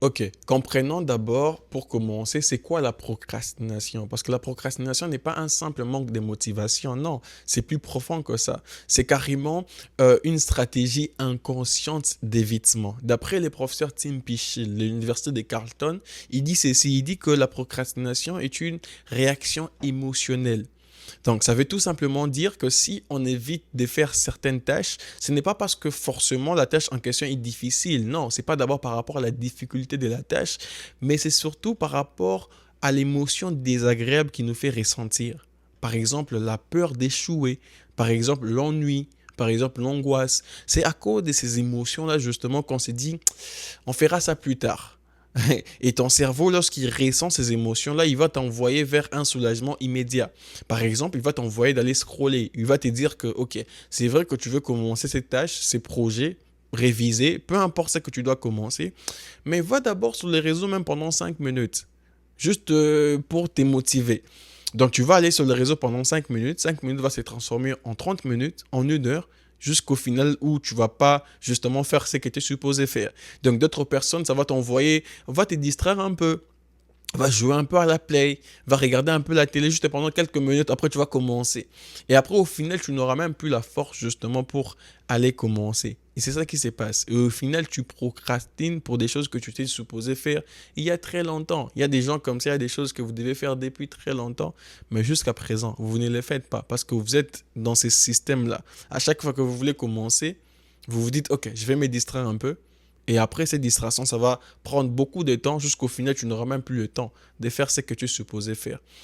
Ok, comprenons d'abord, pour commencer, c'est quoi la procrastination? Parce que la procrastination n'est pas un simple manque de motivation, non, c'est plus profond que ça. C'est carrément une stratégie inconsciente d'évitement. D'après le professeur Tim Pichil de l'université de Carleton, il dit ceci, il dit que la procrastination est une réaction émotionnelle. Donc, ça veut tout simplement dire que si on évite de faire certaines tâches, ce n'est pas parce que forcément la tâche en question est difficile. Non, c'est pas d'abord par rapport à la difficulté de la tâche, mais c'est surtout par rapport à l'émotion désagréable qui nous fait ressentir. Par exemple, la peur d'échouer, par exemple, l'ennui, par exemple, l'angoisse. C'est à cause de ces émotions-là, justement, qu'on s'est dit, on fera ça plus tard. Et ton cerveau, lorsqu'il ressent ces émotions-là, il va t'envoyer vers un soulagement immédiat. Par exemple, il va t'envoyer d'aller scroller. Il va te dire que, ok, c'est vrai que tu veux commencer cette tâche, ces projets, réviser, peu importe ce que tu dois commencer, mais va d'abord sur les réseaux même pendant 5 minutes, juste pour te motiver. Donc, tu vas aller sur le réseau pendant 5 minutes. 5 minutes va se transformer en 30 minutes, en 1 heure, jusqu'au final où tu vas pas justement faire ce que tu es supposé faire. Donc, d'autres personnes, ça va t'envoyer, va te distraire un peu, va jouer un peu à la play, va regarder un peu la télé juste pendant quelques minutes, après tu vas commencer. Et après, au final, tu n'auras même plus la force justement pour aller commencer. Et c'est ça qui se passe. Et au final, tu procrastines pour des choses que tu t'es supposé faire il y a très longtemps. Il y a des gens comme ça, il y a des choses que vous devez faire depuis très longtemps, mais jusqu'à présent, vous ne les faites pas parce que vous êtes dans ces systèmes-là. À chaque fois que vous voulez commencer, vous vous dites, ok, je vais me distraire un peu. Et après cette distraction, ça va prendre beaucoup de temps jusqu'au final, tu n'auras même plus le temps de faire ce que tu es supposé faire.